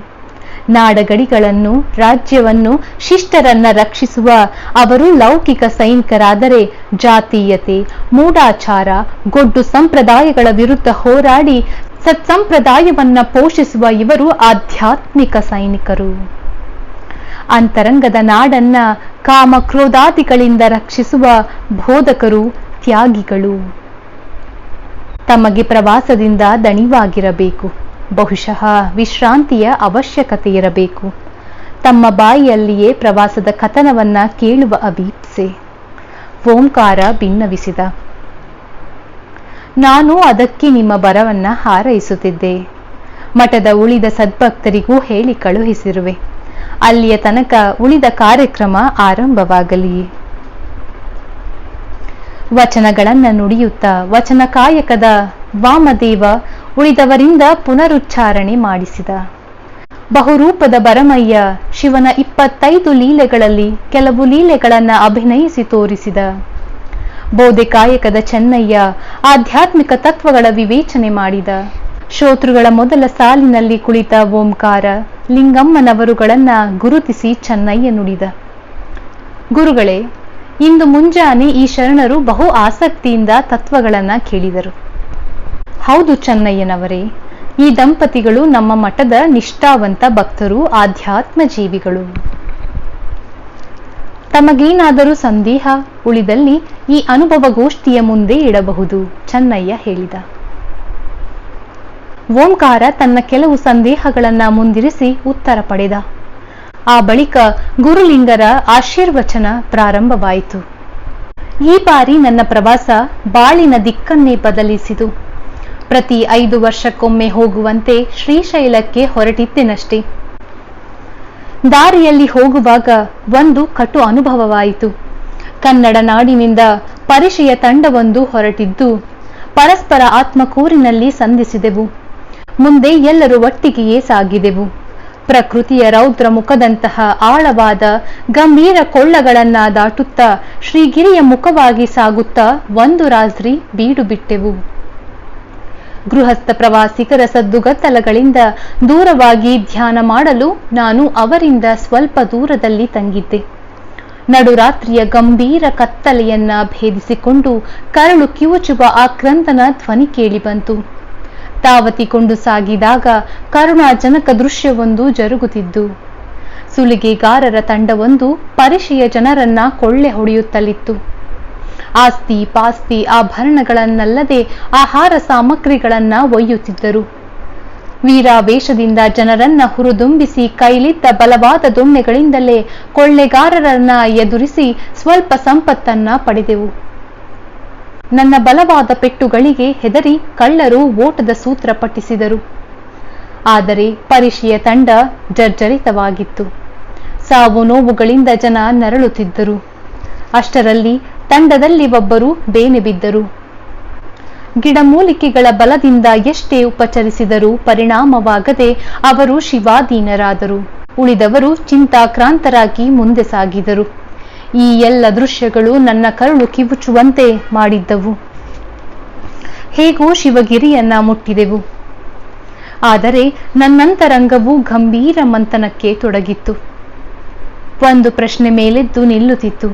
ನಾಡಗಡಿಗಳನ್ನು, ರಾಜ್ಯವನ್ನು, ಶಿಷ್ಟರನ್ನ ರಕ್ಷಿಸುವ ಅವರು ಲೌಕಿಕ ಸೈನಿಕರಾದರೆ, ಜಾತೀಯತೆ, ಮೂಢಾಚಾರ, ಗೊಡ್ಡು ಸಂಪ್ರದಾಯಗಳ ವಿರುದ್ಧ ಹೋರಾಡಿ ಸತ್ಸಂಪ್ರದಾಯವನ್ನ ಪೋಷಿಸುವ ಇವರು ಆಧ್ಯಾತ್ಮಿಕ ಸೈನಿಕರು. ಅಂತರಂಗದ ನಾಡನ್ನ ಕಾಮ ಕ್ರೋಧಾದಿಗಳಿಂದ ರಕ್ಷಿಸುವ ಬೋಧಕರು, ತ್ಯಾಗಿಗಳು. ತಮಗೆ ಪ್ರವಾಸದಿಂದ ದಣಿವಾಗಿರಬೇಕು. ಬಹುಶಃ ವಿಶ್ರಾಂತಿಯ ಅವಶ್ಯಕತೆ ಇರಬೇಕು. ತಮ್ಮ ಬಾಯಿಯಲ್ಲಿಯೇ ಪ್ರವಾಸದ ಕಥನವನ್ನ ಕೇಳುವ ಅಭೀಪ್ಸೆ. ಓಂಕಾರ ಭಿನ್ನವಿಸಿದ. ನಾನು ಅದಕ್ಕೆ ನಿಮ್ಮ ಬರವನ್ನ ಹಾರೈಸುತ್ತಿದ್ದೆ. ಮಠದ ಉಳಿದ ಸದ್ಭಕ್ತರಿಗೂ ಹೇಳಿ ಕಳುಹಿಸಿರುವೆ. ಅಲ್ಲಿಯ ತನಕ ಉಳಿದ ಕಾರ್ಯಕ್ರಮ ಆರಂಭವಾಗಲಿ. ವಚನಗಳನ್ನ ನುಡಿಯುತ್ತಾ ವಚನ ಕಾಯಕದ ವಾಮದೇವ ಉಳಿದವರಿಂದ ಪುನರುಚ್ಚಾರಣೆ ಮಾಡಿಸಿದ. ಬಹುರೂಪದ ಭರಮಯ್ಯ ಶಿವನ 25 ಲೀಲೆಗಳಲ್ಲಿ ಕೆಲವು ಲೀಲೆಗಳನ್ನ ಅಭಿನಯಿಸಿ ತೋರಿಸಿದ. ಬೋಧೆ ಕಾಯಕದ ಚೆನ್ನಯ್ಯ ಆಧ್ಯಾತ್ಮಿಕ ತತ್ವಗಳ ವಿವೇಚನೆ ಮಾಡಿದ. ಶ್ರೋತೃಗಳ ಮೊದಲ ಸಾಲಿನಲ್ಲಿ ಕುಳಿತ ಓಂಕಾರ ಲಿಂಗಮ್ಮನವರುಗಳನ್ನ ಗುರುತಿಸಿ ಚೆನ್ನಯ್ಯ ನುಡಿದ. ಗುರುಗಳೇ, ಇಂದು ಮುಂಜಾನೆ ಈ ಶರಣರು ಬಹು ಆಸಕ್ತಿಯಿಂದ ತತ್ವಗಳನ್ನ ಕೇಳಿದರು. ಹೌದು ಚೆನ್ನಯ್ಯನವರೇ, ಈ ದಂಪತಿಗಳು ನಮ್ಮ ಮಠದ ನಿಷ್ಠಾವಂತ ಭಕ್ತರು, ಆಧ್ಯಾತ್ಮ ಜೀವಿಗಳು. ತಮಗೇನಾದರೂ ಸಂದೇಹ ಉಳಿದಲ್ಲಿ ಈ ಅನುಭವ ಗೋಷ್ಠಿಯ ಮುಂದೆ ಇಡಬಹುದು, ಚೆನ್ನಯ್ಯ ಹೇಳಿದ. ಓಂಕಾರ ತನ್ನ ಕೆಲವು ಸಂದೇಹಗಳನ್ನ ಮುಂದಿರಿಸಿ ಉತ್ತರ ಪಡೆದ. ಆ ಬಳಿಕ ಗುರುಲಿಂಗರ ಆಶೀರ್ವಚನ ಪ್ರಾರಂಭವಾಯಿತು. ಈ ಬಾರಿ ನನ್ನ ಪ್ರವಾಸ ಬಾಳಿನ ದಿಕ್ಕನ್ನೇ ಬದಲಿಸಿತು. ಪ್ರತಿ 5 ವರ್ಷಕ್ಕೊಮ್ಮೆ ಹೋಗುವಂತೆ ಶ್ರೀಶೈಲಕ್ಕೆ ಹೊರಟಿದ್ದೆನಷ್ಟೇ. ದಾರಿಯಲ್ಲಿ ಹೋಗುವಾಗ ಒಂದು ಕಟು ಅನುಭವವಾಯಿತು. ಕನ್ನಡ ನಾಡಿನಿಂದ ಪರಿಚಯ ತಂಡವೊಂದು ಹೊರಟಿದ್ದು ಪರಸ್ಪರ ಆತ್ಮಕೂರಿನಲ್ಲಿ ಸಂಧಿಸಿದೆವು. ಮುಂದೆ ಎಲ್ಲರೂ ಒಟ್ಟಿಗೆಯೇ ಸಾಗಿದೆವು. ಪ್ರಕೃತಿಯ ರೌದ್ರ ಮುಖದಂತಹ ಆಳವಾದ ಗಂಭೀರ ಕೊಳ್ಳಗಳನ್ನ ದಾಟುತ್ತಾ ಶ್ರೀಗಿರಿಯ ಮುಖವಾಗಿ ಸಾಗುತ್ತಾ ಒಂದು ರಾತ್ರಿ ಬೀಡು ಬಿಟ್ಟೆವು. ಗೃಹಸ್ಥ ಪ್ರವಾಸಿಗರ ಸದ್ದುಗದ್ದಲಗಳಿಂದ ದೂರವಾಗಿ ಧ್ಯಾನ ಮಾಡಲು ನಾನು ಅವರಿಂದ ಸ್ವಲ್ಪ ದೂರದಲ್ಲಿ ತಂಗಿದ್ದೆ. ನಡುರಾತ್ರಿಯ ಗಂಭೀರ ಕತ್ತಲೆಯನ್ನ ಭೇದಿಸಿಕೊಂಡು ಕರಳು ಕಿವುಚುವ ಆಕ್ರಂದನ ಧ್ವನಿ ಕೇಳಿಬಂತು. ತಾವತಿಕೊಂಡು ಸಾಗಿದಾಗ ಕರುಣಾಜನಕ ದೃಶ್ಯವೊಂದು ಜರುಗುತ್ತಿದ್ದು, ಸುಲಿಗೆಗಾರರ ತಂಡವೊಂದು ಪರಿಚಯ ಜನರನ್ನ ಕೊಳ್ಳೆ ಹೊಡೆಯುತ್ತಲಿತ್ತು. ಆಸ್ತಿ ಪಾಸ್ತಿ ಆಭರಣಗಳನ್ನಲ್ಲದೆ ಆಹಾರ ಸಾಮಗ್ರಿಗಳನ್ನ ಒಯ್ಯುತ್ತಿದ್ದರು. ವೀರಾವೇಶದಿಂದ ಜನರನ್ನ ಹುರಿದುಂಬಿಸಿ ಕೈಲಿದ್ದ ಬಲವಾದ ದೊಣ್ಣೆಗಳಿಂದಲೇ ಕೊಳ್ಳೆಗಾರರನ್ನ ಎದುರಿಸಿ ಸ್ವಲ್ಪ ಸಂಪತ್ತನ್ನ ಪಡೆದೆವು. ನನ್ನ ಬಲವಾದ ಪೆಟ್ಟುಗಳಿಗೆ ಹೆದರಿ ಕಳ್ಳರು ಓಟದ ಸೂತ್ರ ಪಠಿಸಿದರು. ಆದರೆ ಪರಿಚಯ ತಂಡ ಜರ್ಜರಿತವಾಗಿತ್ತು. ಸಾವು ನೋವುಗಳಿಂದ ಜನ ನರಳುತ್ತಿದ್ದರು. ಅಷ್ಟರಲ್ಲಿ ತಂಡದಲ್ಲಿ ಒಬ್ಬರು ಬೇನೆ ಬಿದ್ದರು. ಗಿಡಮೂಲಿಕೆಗಳ ಬಲದಿಂದ ಎಷ್ಟೇ ಉಪಚರಿಸಿದರೂ ಪರಿಣಾಮವಾಗದೆ ಅವರು ಶಿವಾಧೀನರಾದರು. ಉಳಿದವರು ಚಿಂತಾಕ್ರಾಂತರಾಗಿ ಮುಂದೆ ಸಾಗಿದರು. ಈ ಎಲ್ಲ ದೃಶ್ಯಗಳು ನನ್ನ ಕರುಳು ಕಿವುಚುವಂತೆ ಮಾಡಿದ್ದವು. ಹೇಗೂ ಶಿವಗಿರಿಯನ್ನ ಮುಟ್ಟಿದೆವು. ಆದರೆ ನನ್ನಂತರಂಗವು ಗಂಭೀರ ಮಂಥನಕ್ಕೆ ತೊಡಗಿತ್ತು. ಒಂದು ಪ್ರಶ್ನೆ ಮೇಲೆದ್ದು ನಿಲ್ಲುತ್ತಿತ್ತು.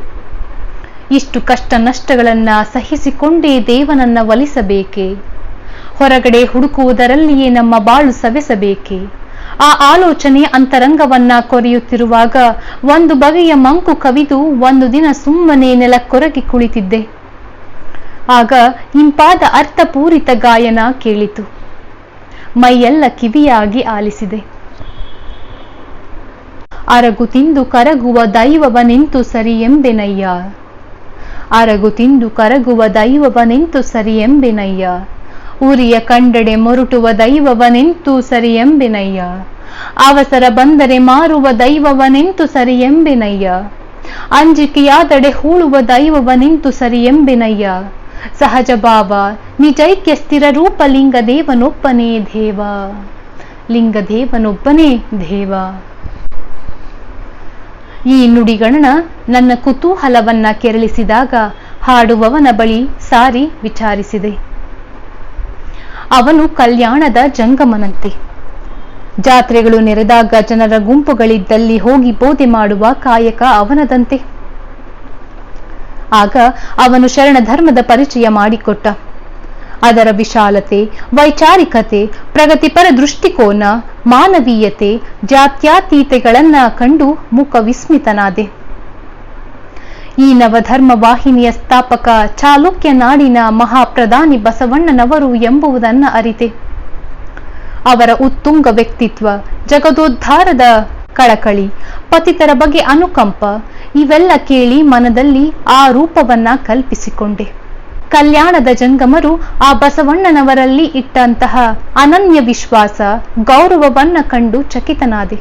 ಇಷ್ಟು ಕಷ್ಟ ನಷ್ಟಗಳನ್ನ ಸಹಿಸಿಕೊಂಡೇ ದೇವನನ್ನ ಒಲಿಸಬೇಕೆ? ಹೊರಗಡೆ ಹುಡುಕುವುದರಲ್ಲಿಯೇ ನಮ್ಮ ಬಾಳು ಸವೆಸಬೇಕೆ? ಆ ಆಲೋಚನೆ ಅಂತರಂಗವನ್ನ ಕೊರೆಯುತ್ತಿರುವಾಗ ಒಂದು ಬಗೆಯ ಮಂಕು ಕವಿದು ಒಂದು ದಿನ ಸುಮ್ಮನೆ ನೆಲಕ್ಕೊರಗಿ ಕುಳಿತಿದ್ದೆ. ಆಗ ಇಂಪಾದ ಅರ್ಥಪೂರಿತ ಗಾಯನ ಕೇಳಿತು. ಮೈಯೆಲ್ಲ ಕಿವಿಯಾಗಿ ಆಲಿಸಿದೆ. ಅರಗು ತಿಂದು ಕರಗುವ ದೈವವನೆಂತು ಸರಿಯೆಂಬೆನಯ್ಯ, ಅರಗು ತಿಂದು ಕರಗುವ ದೈವವನೆಂತು ಸರಿಯೆಂಬೆನಯ್ಯ, ಉರಿಯ ಕಂಡಡೆ ಮೊರಟುವ ದೈವವನೆಂತು ಸರಿಯೆಂಬೆನಯ್ಯ, ಅವಸರ ಬಂದರೆ ಮಾರುವ ದೈವವನೆಂತು ಸರಿಯೆಂಬೆನಯ್ಯ, ಅಂಜಿಕೆಯಾದಡೆ ಹೂಳುವ ದೈವವನೆಂತು ಸರಿಯೆಂಬೆನಯ್ಯ, ಸಹಜ ಭಾವ ನಿಜೈಕ್ಯ ಸ್ಥಿರ ರೂಪ ಲಿಂಗದೇವನೊಬ್ಬನೇ ದೇವ, ಲಿಂಗದೇವನೊಬ್ಬನೇ ದೇವ. ಈ ನುಡಿಗಣ ನನ್ನ ಕುತೂಹಲವನ್ನ ಕೆರಳಿಸಿದಾಗ ಹಾಡುವವನ ಬಳಿ ಸಾರಿ ವಿಚಾರಿಸಿದೆ. ಅವನು ಕಲ್ಯಾಣದ ಜಂಗಮನಂತೆ. ಜಾತ್ರೆಗಳು ನೆರೆದಾಗ ಜನರ ಗುಂಪುಗಳಿದ್ದಲ್ಲಿ ಹೋಗಿ ಬೋಧೆ ಮಾಡುವ ಕಾಯಕ ಅವನದಂತೆ. ಆಗ ಅವನು ಶರಣ ಧರ್ಮದ ಪರಿಚಯ ಮಾಡಿಕೊಟ್ಟ. ಅದರ ವಿಶಾಲತೆ, ವೈಚಾರಿಕತೆ, ಪ್ರಗತಿಪರ ದೃಷ್ಟಿಕೋನ, ಮಾನವೀಯತೆ, ಜಾತ್ಯಾತೀತೆಗಳನ್ನ ಕಂಡು ಮುಖ ವಿಸ್ಮಿತನಾದೆ. ಈ ನವಧರ್ಮ ವಾಹಿನಿಯ ಸ್ಥಾಪಕ ಚಾಲುಕ್ಯ ನಾಡಿನ ಮಹಾಪ್ರಧಾನಿ ಬಸವಣ್ಣನವರು ಎಂಬುದನ್ನ ಅರಿತೆ. ಅವರ ಉತ್ತುಂಗ ವ್ಯಕ್ತಿತ್ವ, ಜಗದೋದ್ಧಾರದ ಕಳಕಳಿ, ಪತಿತರ ಬಗ್ಗೆ ಅನುಕಂಪ ಇವೆಲ್ಲ ಕೇಳಿ ಮನದಲ್ಲಿ ಆ ರೂಪವನ್ನ ಕಲ್ಪಿಸಿಕೊಂಡೆ. ಕಲ್ಯಾಣದ ಜಂಗಮರು ಆ ಬಸವಣ್ಣನವರಲ್ಲಿ ಇಟ್ಟಂತಹ ಅನನ್ಯ ವಿಶ್ವಾಸ, ಗೌರವವನ್ನ ಕಂಡು ಚಕಿತನಾದೆ.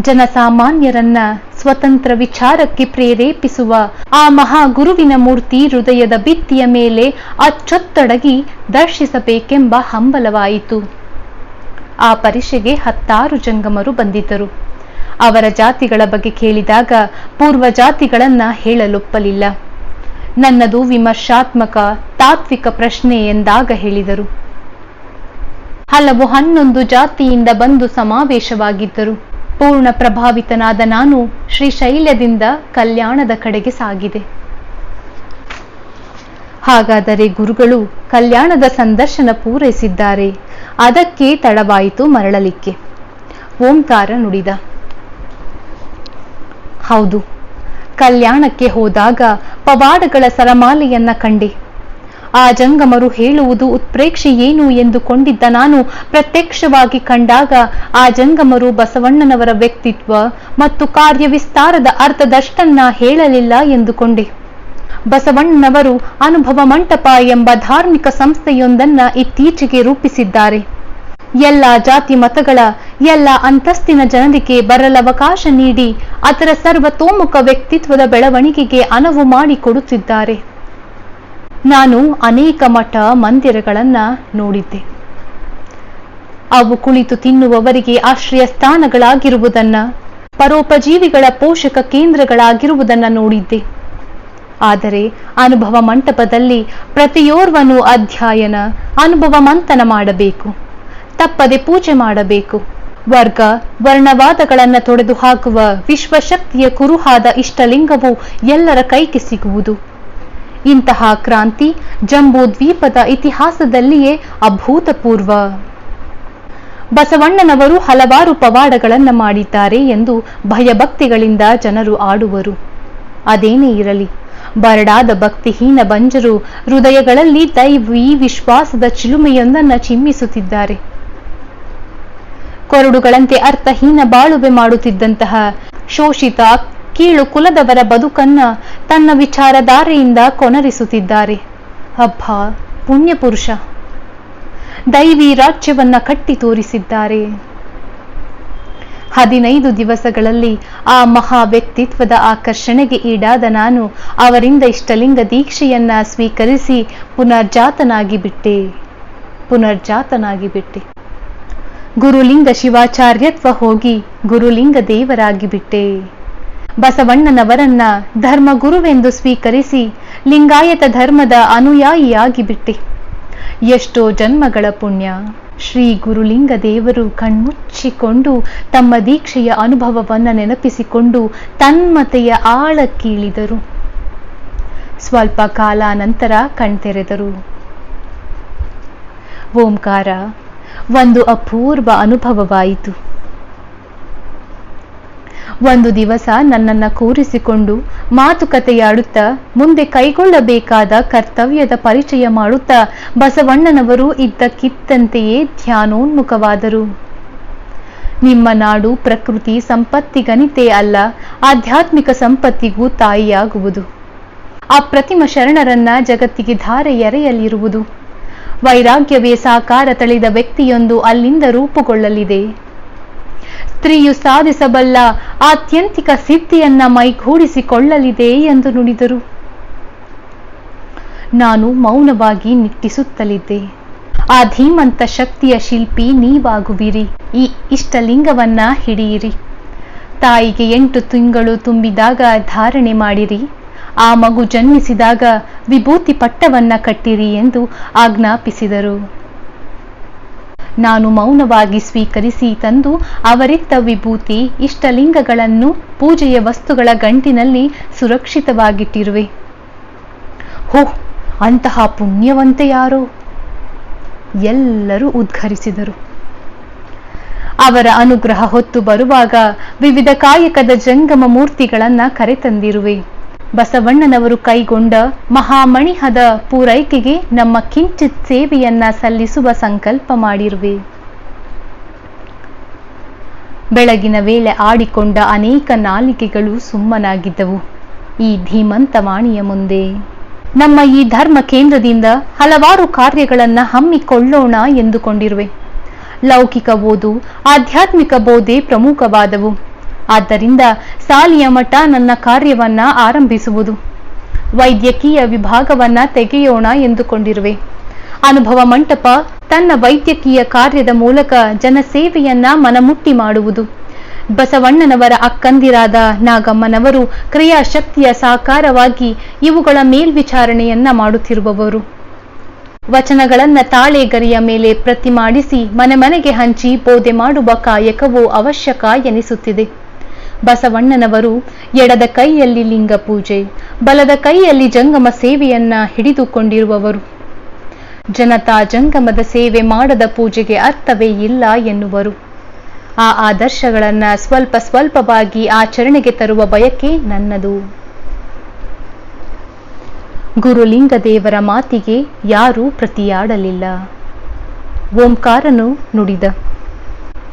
ಜನಸಾಮಾನ್ಯರನ್ನ ಸ್ವತಂತ್ರ ವಿಚಾರಕ್ಕೆ ಪ್ರೇರೇಪಿಸುವ ಆ ಮಹಾಗುರುವಿನ ಮೂರ್ತಿ ಹೃದಯದ ಭಿತ್ತಿಯ ಮೇಲೆ ಅಚ್ಚೊತ್ತಡಗಿ ದರ್ಶಿಸಬೇಕೆಂಬ ಹಂಬಲವಾಯಿತು. ಆ ಪರೀಕ್ಷೆಗೆ 10 ಜಂಗಮರು ಬಂದಿದ್ದರು. ಅವರ ಜಾತಿಗಳ ಬಗ್ಗೆ ಕೇಳಿದಾಗ ಪೂರ್ವ ಜಾತಿಗಳನ್ನ ಹೇಳಲೊಪ್ಪಲಿಲ್ಲ. ನನ್ನದು ವಿಮರ್ಶಾತ್ಮಕ ತಾತ್ವಿಕ ಪ್ರಶ್ನೆ ಎಂದಾಗ ಹೇಳಿದರು. ಹಲವು 11 ಜಾತಿಯಿಂದ ಬಂದು ಸಮಾವೇಶವಾಗಿದ್ದರು. ಪೂರ್ಣ ಪ್ರಭಾವಿತನಾದ ನಾನು ಶ್ರೀಶೈಲ್ಯದಿಂದ ಕಲ್ಯಾಣದ ಕಡೆಗೆ ಸಾಗಿದೆ. ಹಾಗಾದರೆ ಗುರುಗಳು ಕಲ್ಯಾಣದ ಸಂದರ್ಶನ ಪೂರೈಸಿದ್ದಾರೆ. ಅದಕ್ಕೆ ತಡವಾಯಿತು ಮರಳಲಿಕ್ಕೆ. ಓಂಕಾರ ನುಡಿದ. ಹೌದು, ಕಲ್ಯಾಣಕ್ಕೆ ಹೋದಾಗ ಪವಾಡಗಳ ಸರಮಾಲೆಯನ್ನ ಕಂಡೆ. ಆ ಜಂಗಮರು ಹೇಳುವುದು ಉತ್ಪ್ರೇಕ್ಷೆ ಏನು ಎಂದುಕೊಂಡಿದ್ದ ನಾನು ಪ್ರತ್ಯಕ್ಷವಾಗಿ ಕಂಡಾಗ ಆ ಜಂಗಮರು ಬಸವಣ್ಣನವರ ವ್ಯಕ್ತಿತ್ವ ಮತ್ತು ಕಾರ್ಯವಿಸ್ತಾರದ ಅರ್ಥದಷ್ಟನ್ನ ಹೇಳಲಿಲ್ಲ ಎಂದುಕೊಂಡೆ. ಬಸವಣ್ಣನವರು ಅನುಭವ ಮಂಟಪ ಎಂಬ ಧಾರ್ಮಿಕ ಸಂಸ್ಥೆಯೊಂದನ್ನ ಇತ್ತೀಚೆಗೆ ರೂಪಿಸಿದ್ದಾರೆ. ಎಲ್ಲ ಜಾತಿ ಮತಗಳ, ಎಲ್ಲ ಅಂತಸ್ತಿನ ಜನರಿಗೆ ಬರಲವಕಾಶ ನೀಡಿ ಅದರ ಸರ್ವತೋಮುಖ ವ್ಯಕ್ತಿತ್ವದ ಬೆಳವಣಿಗೆಗೆ ಅನುವು ಮಾಡಿಕೊಡುತ್ತಿದ್ದಾರೆ. ನಾನು ಅನೇಕ ಮಠ ಮಂದಿರಗಳನ್ನ ನೋಡಿದ್ದೆ. ಅವು ಕುಳಿತು ತಿನ್ನುವವರಿಗೆ ಆಶ್ರಯ ಸ್ಥಾನಗಳಾಗಿರುವುದನ್ನ, ಪರೋಪಜೀವಿಗಳ ಪೋಷಕ ಕೇಂದ್ರಗಳಾಗಿರುವುದನ್ನ ನೋಡಿದ್ದೆ. ಆದರೆ ಅನುಭವ ಮಂಟಪದಲ್ಲಿ ಪ್ರತಿಯೋರ್ವನು ಅಧ್ಯಯನ, ಅನುಭವ ಮಂಥನ ಮಾಡಬೇಕು, ತಪ್ಪದೆ ಪೂಜೆ ಮಾಡಬೇಕು. ವರ್ಗ ವರ್ಣವಾದಗಳನ್ನ ತೊಡೆದು ಹಾಕುವ ವಿಶ್ವಶಕ್ತಿಯ ಕುರುಹಾದ ಇಷ್ಟಲಿಂಗವು ಎಲ್ಲರ ಕೈಗೆ ಸಿಗುವುದು. ಇಂತಹ ಕ್ರಾಂತಿ ಜಂಬೂ ದ್ವೀಪದ ಇತಿಹಾಸದಲ್ಲಿಯೇ ಅಭೂತಪೂರ್ವ. ಬಸವಣ್ಣನವರು ಹಲವಾರು ಪವಾಡಗಳನ್ನ ಮಾಡಿದ್ದಾರೆ ಎಂದು ಭಯಭಕ್ತಿಗಳಿಂದ ಜನರು ಆಡುವರು. ಅದೇನೇ ಇರಲಿ, ಬರಡಾದ ಭಕ್ತಿಹೀನ ಬಂಜರು ಹೃದಯಗಳಲ್ಲಿ ದೈವಿ ವಿಶ್ವಾಸದ ಚಿಲುಮೆಯೊಂದನ್ನ ಚಿಮ್ಮಿಸುತ್ತಿದ್ದಾರೆ. ಕೊರಡುಗಳಂತೆ ಅರ್ಥಹೀನ ಬಾಳುವೆ ಮಾಡುತ್ತಿದ್ದಂತಹ ಶೋಷಿತ ಕೀಳು ಕುಲದವರ ಬದುಕನ್ನ ತನ್ನ ವಿಚಾರಧಾರೆಯಿಂದ ಕೊನರಿಸುತ್ತಿದ್ದಾರೆ. ಅಬ್ಬಾ, ಪುಣ್ಯ ಪುರುಷ! ದೈವಿ ರಾಜ್ಯವನ್ನ ಕಟ್ಟಿ ತೋರಿಸಿದ್ದಾರೆ. 15 ದಿವಸಗಳಲ್ಲಿ ಆ ಮಹಾ ವ್ಯಕ್ತಿತ್ವದ ಆಕರ್ಷಣೆಗೆ ಈಡಾದ ನಾನು ಅವರಿಂದ ಇಷ್ಟಲಿಂಗ ದೀಕ್ಷೆಯನ್ನ ಸ್ವೀಕರಿಸಿ ಪುನರ್ಜಾತನಾಗಿ ಬಿಟ್ಟೆ. ಗುರುಲಿಂಗ ಶಿವಾಚಾರ್ಯತ್ವ ಹೋಗಿ ಗುರುಲಿಂಗ ದೇವರಾಗಿ ಬಿಟ್ಟೆ. ಬಸವಣ್ಣನವರನ್ನ ಧರ್ಮಗುರುವೆಂದು ಸ್ವೀಕರಿಸಿ ಲಿಂಗಾಯತ ಧರ್ಮದ ಅನುಯಾಯಿಯಾಗಿ ಬಿಟ್ಟೆ. ಎಷ್ಟೋ ಜನ್ಮಗಳ ಪುಣ್ಯ! ಶ್ರೀ ಗುರುಲಿಂಗ ದೇವರು ಕಣ್ಮುಚ್ಚಿಕೊಂಡು ತಮ್ಮ ದೀಕ್ಷೆಯ ಅನುಭವವನ್ನು ನೆನಪಿಸಿಕೊಂಡು ತನ್ಮತೆಯ ಆಳಕ್ಕೀಳಿದರು. ಸ್ವಲ್ಪ ಕಾಲ ನಂತರ ಕಣ್ತೆರೆದರು. ಓಂಕಾರ ಒಂದು ಅಪೂರ್ವ ಅನುಭವವಾಯಿತು. ಒಂದು ದಿವಸ ನನ್ನನ್ನು ಕೂರಿಸಿಕೊಂಡು ಮಾತುಕತೆಯಾಡುತ್ತಾ ಮುಂದೆ ಕೈಗೊಳ್ಳಬೇಕಾದ ಕರ್ತವ್ಯದ ಪರಿಚಯ ಮಾಡುತ್ತಾ ಬಸವಣ್ಣನವರು ಇದ್ದಕ್ಕಿದ್ದಂತೆಯೇ ಧ್ಯಾನೋನ್ಮುಖವಾದರು. ನಿಮ್ಮ ನಾಡು ಪ್ರಕೃತಿ ಸಂಪತ್ತಿಗನಿತೇ ಅಲ್ಲ, ಆಧ್ಯಾತ್ಮಿಕ ಸಂಪತ್ತಿಗೂ ತಾಯಿಯಾಗುವುದು. ಅಪ್ರತಿಮ ಶರಣರನ್ನ ಜಗತ್ತಿಗೆ ಧಾರೆ ಎರೆಯಲಿರುವುದು. ವೈರಾಗ್ಯವೇ ಸಾಕಾರ ತಳೆದ ವ್ಯಕ್ತಿಯೊಂದು ಅಲ್ಲಿಂದ ರೂಪುಗೊಳ್ಳಲಿದೆ. ಸ್ತ್ರೀಯು ಸಾಧಿಸಬಲ್ಲ ಆತ್ಯಂತಿಕ ಸಿದ್ಧಿಯನ್ನ ಮೈಗೂಡಿಸಿಕೊಳ್ಳಲಿದೆ ಎಂದು ನುಡಿದರು. ನಾನು ಮೌನವಾಗಿ ನಿಟ್ಟಿಸುತ್ತಲಿದ್ದೆ. ಆ ಧೀಮಂತ ಶಕ್ತಿಯ ಶಿಲ್ಪಿ ನೀವಾಗುವಿರಿ. ಈ ಇಷ್ಟಲಿಂಗವನ್ನ ಹಿಡಿಯಿರಿ. ತಾಯಿಗೆ 8 ತಿಂಗಳು ತುಂಬಿದಾಗ ಧಾರಣೆ ಮಾಡಿರಿ. ಆ ಮಗು ಜನ್ಮಿಸಿದಾಗ ವಿಭೂತಿ ಪಟ್ಟವನ್ನ ಕಟ್ಟಿರಿ ಎಂದು ಆಜ್ಞಾಪಿಸಿದರು. ನಾನು ಮೌನವಾಗಿ ಸ್ವೀಕರಿಸಿ ತಂದು ಅವರಿತ್ತ ವಿಭೂತಿ ಇಷ್ಟಲಿಂಗಗಳನ್ನು ಪೂಜೆಯ ವಸ್ತುಗಳ ಗಂಟಿನಲ್ಲಿ ಸುರಕ್ಷಿತವಾಗಿಟ್ಟಿರುವೆ. ಹೋ, ಅಂತಹ ಪುಣ್ಯವಂತೆ ಯಾರೋ? ಎಲ್ಲರೂ ಉದ್ಘರಿಸಿದರು. ಅವರ ಅನುಗ್ರಹ ಹೊತ್ತು ಬರುವಾಗ ವಿವಿಧ ಕಾಯಕದ ಜಂಗಮ ಮೂರ್ತಿಗಳನ್ನ ಕರೆತಂದಿರುವೆ. ಬಸವಣ್ಣನವರು ಕೈಗೊಂಡ ಮಹಾಮಣಿಹದ ಪೂರೈಕೆಗೆ ನಮ್ಮ ಕಿಂಚಿತ್ ಸೇವೆಯನ್ನ ಸಲ್ಲಿಸುವ ಸಂಕಲ್ಪ ಮಾಡಿರುವೆ. ಬೆಳಗಿನ ವೇಳೆ ಆಡಿಕೊಂಡ ಅನೇಕ ನಾಲಿಗೆಗಳು ಸುಮ್ಮನಾಗಿದ್ದವು ಈ ಧೀಮಂತ ವಾಣಿಯ ಮುಂದೆ. ನಮ್ಮ ಈ ಧರ್ಮ ಕೇಂದ್ರದಿಂದ ಹಲವಾರು ಕಾರ್ಯಗಳನ್ನ ಹಮ್ಮಿಕೊಳ್ಳೋಣ ಎಂದುಕೊಂಡಿರುವೆ. ಲೌಕಿಕ ಓದು, ಆಧ್ಯಾತ್ಮಿಕ ಬೋಧೆ ಪ್ರಮುಖವಾದವು. ಆದ್ದರಿಂದ ಸಾಲಿಯ ಮಠ ನನ್ನ ಕಾರ್ಯವನ್ನ ಆರಂಭಿಸುವುದು. ವೈದ್ಯಕೀಯ ವಿಭಾಗವನ್ನ ತೆಗೆಯೋಣ ಎಂದುಕೊಂಡಿರುವೆ. ಅನುಭವ ಮಂಟಪ ತನ್ನ ವೈದ್ಯಕೀಯ ಕಾರ್ಯದ ಮೂಲಕ ಜನಸೇವೆಯನ್ನ ಮನಮುಟ್ಟಿ ಮಾಡುವುದು. ಬಸವಣ್ಣನವರ ಅಕ್ಕಂದಿರಾದ ನಾಗಮ್ಮನವರು ಕ್ರಿಯಾಶಕ್ತಿಯ ಸಾಕಾರವಾಗಿ ಇವುಗಳ ಮೇಲ್ವಿಚಾರಣೆಯನ್ನ ಮಾಡುತ್ತಿರುವವರು. ವಚನಗಳನ್ನ ತಾಳೆಗರಿಯ ಮೇಲೆ ಪ್ರತಿ ಮಾಡಿಸಿ ಮನೆ ಮನೆಗೆ ಹಂಚಿ ಬೋಧೆ ಮಾಡುವ ಕಾಯಕವು ಅವಶ್ಯಕ ಎನಿಸುತ್ತಿದೆ. ಬಸವಣ್ಣನವರು ಎಡದ ಕೈಯಲ್ಲಿ ಲಿಂಗ ಪೂಜೆ, ಬಲದ ಕೈಯಲ್ಲಿ ಜಂಗಮ ಸೇವೆಯನ್ನ ಹಿಡಿದುಕೊಂಡಿರುವವರು. ಜನತಾ ಜಂಗಮದ ಸೇವೆ ಮಾಡದ ಪೂಜೆಗೆ ಅರ್ಥವೇ ಇಲ್ಲ ಎನ್ನುವರು. ಆ ಆದರ್ಶಗಳನ್ನ ಸ್ವಲ್ಪ ಸ್ವಲ್ಪವಾಗಿ ಆಚರಣೆಗೆ ತರುವ ಬಯಕೆ ನನ್ನದು. ಗುರುಲಿಂಗದೇವರ ಮಾತಿಗೆ ಯಾರೂ ಪ್ರತಿಯಾಡಲಿಲ್ಲ. ಓಂಕಾರನು ನುಡಿದ,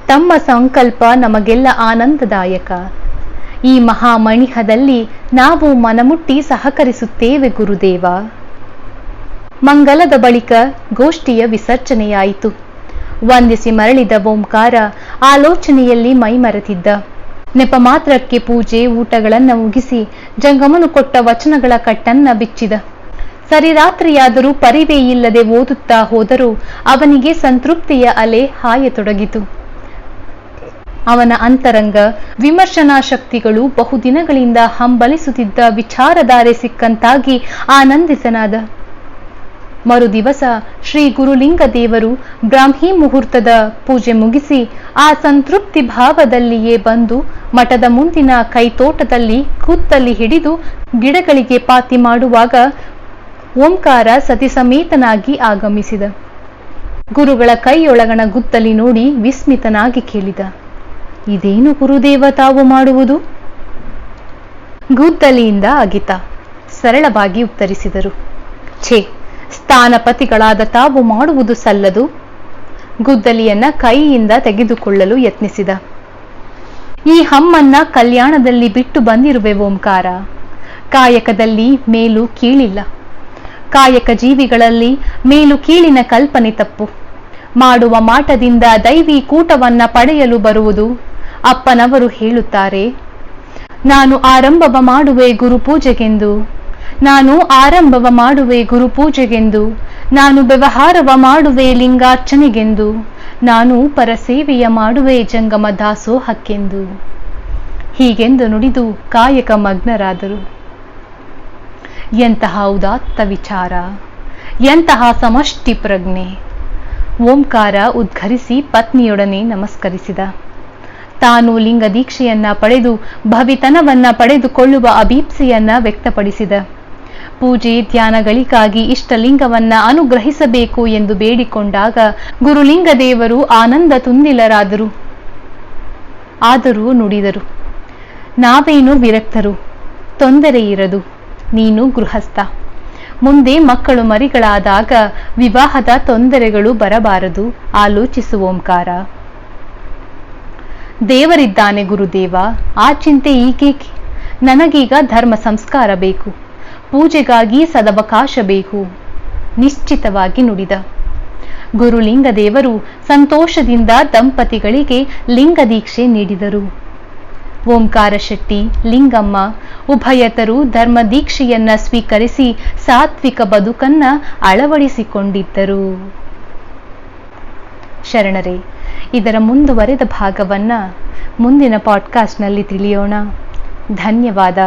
ತಮ್ಮ ಸಂಕಲ್ಪ ನಮಗೆಲ್ಲ ಆನಂದದಾಯಕ. ಈ ಮಹಾಮಣಿಹದಲ್ಲಿ ನಾವು ಮನಮುಟ್ಟಿ ಸಹಕರಿಸುತ್ತೇವೆ ಗುರುದೇವ. ಮಂಗಲದ ಬಳಿಕ ಗೋಷ್ಠಿಯ ವಿಸರ್ಜನೆಯಾಯಿತು. ವಂದಿಸಿ ಮರಳಿದ ಓಂಕಾರ ಆಲೋಚನೆಯಲ್ಲಿ ಮೈಮರೆತಿದ್ದ. ನೆಪ ಮಾತ್ರಕ್ಕೆ ಪೂಜೆ ಊಟಗಳನ್ನ ಮುಗಿಸಿ ಜಂಗಮನು ಕೊಟ್ಟ ವಚನಗಳ ಕಟ್ಟನ್ನ ಬಿಚ್ಚಿದ. ಸರಿ ರಾತ್ರಿಯಾದರೂ ಪರಿವೇ ಇಲ್ಲದೆ ಓದುತ್ತಾ ಹೋದರೂ ಅವನಿಗೆ ಸಂತೃಪ್ತಿಯ ಅಲೆ ಹಾಯತೊಡಗಿತು. ಅವನ ಅಂತರಂಗ ವಿಮರ್ಶನಾ ಶಕ್ತಿಗಳು ಬಹುದಿನಗಳಿಂದ ಹಂಬಲಿಸುತ್ತಿದ್ದ ವಿಚಾರಧಾರೆ ಸಿಕ್ಕಂತಾಗಿ ಆನಂದಿತನಾದ. ಮರುದಿವಸ ಶ್ರೀ ಗುರುಲಿಂಗದೇವರು ಬ್ರಾಹ್ಮಿ ಮುಹೂರ್ತದ ಪೂಜೆ ಮುಗಿಸಿ ಆ ಸಂತೃಪ್ತಿ ಭಾವದಲ್ಲಿಯೇ ಬಂದು ಮಠದ ಮುಂದಿನ ಕೈತೋಟದಲ್ಲಿ ಗುದ್ದಲಿ ಹಿಡಿದು ಗಿಡಗಳಿಗೆ ಪಾತಿ ಮಾಡುವಾಗ ಓಂಕಾರ ಸತಿಸಮೇತನಾಗಿ ಆಗಮಿಸಿದ. ಗುರುಗಳ ಕೈಯೊಳಗಣ ಗುದ್ದಲಿ ನೋಡಿ ವಿಸ್ಮಿತನಾಗಿ ಕೇಳಿದ, ಇದೇನು ಗುರುದೇವ ತಾವು ಮಾಡುವುದು? ಗುದ್ದಲಿಯಿಂದ ಅಗಿತ ಸರಳವಾಗಿ ಉತ್ತರಿಸಿದರು. ಛೇ, ಸ್ಥಾನಪತಿಗಳಾದ ತಾವು ಮಾಡುವುದು ಸಲ್ಲದು. ಗುದ್ದಲಿಯನ್ನ ಕೈಯಿಂದ ತೆಗೆದುಕೊಳ್ಳಲು ಯತ್ನಿಸಿದ. ಈ ಹಮ್ಮನ್ನ ಕಲ್ಯಾಣದಲ್ಲಿ ಬಿಟ್ಟು ಬಂದಿರುವೆ ಓಂಕಾರ. ಕಾಯಕದಲ್ಲಿ ಮೇಲು ಕೀಳಿಲ್ಲ. ಕಾಯಕ ಜೀವಿಗಳಲ್ಲಿ ಮೇಲು ಕೀಳಿನ ಕಲ್ಪನೆ ತಪ್ಪು. ಮಾಡುವ ಮಾಟದಿಂದ ದೈವಿ ಕೂಟವನ್ನ ಪಡೆಯಲು ಬರುವುದು. ಅಪ್ಪನವರು ಹೇಳುತ್ತಾರೆ, ನಾನು ಆರಂಭವ ಮಾಡುವೆ ಗುರುಪೂಜೆಗೆಂದು, ನಾನು ಆರಂಭವ ಮಾಡುವೆ ಗುರುಪೂಜೆಗೆಂದು, ನಾನು ವ್ಯವಹಾರವ ಮಾಡುವೆ ಲಿಂಗಾರ್ಚನೆಗೆಂದು, ನಾನು ಪರಸೇವೆಯ ಮಾಡುವೆ ಜಂಗಮ ದಾಸೋಹಕ್ಕೆಂದು. ಹೀಗೆಂದು ನುಡಿದು ಕಾಯಕ ಮಗ್ನರಾದರು. ಎಂತಹ ಉದಾತ್ತ ವಿಚಾರ, ಎಂತಹ ಸಮಷ್ಟಿ ಪ್ರಜ್ಞೆ! ಓಂಕಾರ ಉದ್ಘರಿಸಿ ಪತ್ನಿಯೊಡನೆ ನಮಸ್ಕರಿಸಿದ. ತಾನು ಲಿಂಗ ದೀಕ್ಷೆಯನ್ನ ಪಡೆದು ಭವಿತನವನ್ನ ಪಡೆದುಕೊಳ್ಳುವ ಅಭೀಪ್ಸೆಯನ್ನ ವ್ಯಕ್ತಪಡಿಸಿದ. ಪೂಜೆ ಧ್ಯಾನಗಳಿಗಾಗಿ ಇಷ್ಟಲಿಂಗವನ್ನ ಅನುಗ್ರಹಿಸಬೇಕು ಎಂದು ಬೇಡಿಕೊಂಡಾಗ ಗುರುಲಿಂಗದೇವರು ಆನಂದ ತುಂದಿಲರಾದರು. ಆದರೂ ನುಡಿದರು, ನಾವೇನು ವಿರಕ್ತರು, ತೊಂದರೆ ಇರದು. ನೀನು ಗೃಹಸ್ಥ. ಮುಂದೆ ಮಕ್ಕಳು ಮರಿಗಳಾದಾಗ ವಿವಾಹದ ತೊಂದರೆಗಳು ಬರಬಾರದು. ಆಲೋಚಿಸು ಓಂಕಾರ. ದೇವರಿದ್ದಾನೆ ಗುರುದೇವ, ಆ ಚಿಂತೆ ಈಗೇಕೆ? ನನಗೀಗ ಧರ್ಮ ಸಂಸ್ಕಾರ ಬೇಕು, ಪೂಜೆಗಾಗಿ ಸದವಕಾಶ ಬೇಕು, ನಿಶ್ಚಿತವಾಗಿ ನುಡಿದ. ಗುರುಲಿಂಗದೇವರು ಸಂತೋಷದಿಂದ ದಂಪತಿಗಳಿಗೆ ಲಿಂಗ ದೀಕ್ಷೆ ನೀಡಿದರು. ಓಂಕಾರ ಶೆಟ್ಟಿ, ಲಿಂಗಮ್ಮ ಉಭಯತರು ಧರ್ಮ ದೀಕ್ಷೆಯನ್ನ ಸ್ವೀಕರಿಸಿ ಸಾತ್ವಿಕ ಬದುಕನ್ನ ಅಳವಡಿಸಿಕೊಂಡಿದ್ದರು. ಶರಣರೇ, ಇದರ ಮುಂದುವರೆದ ಭಾಗವನ್ನ ಮುಂದಿನ ಪಾಡ್ಕಾಸ್ಟ್ನಲ್ಲಿ ತಿಳಿಯೋಣ. ಧನ್ಯವಾದ.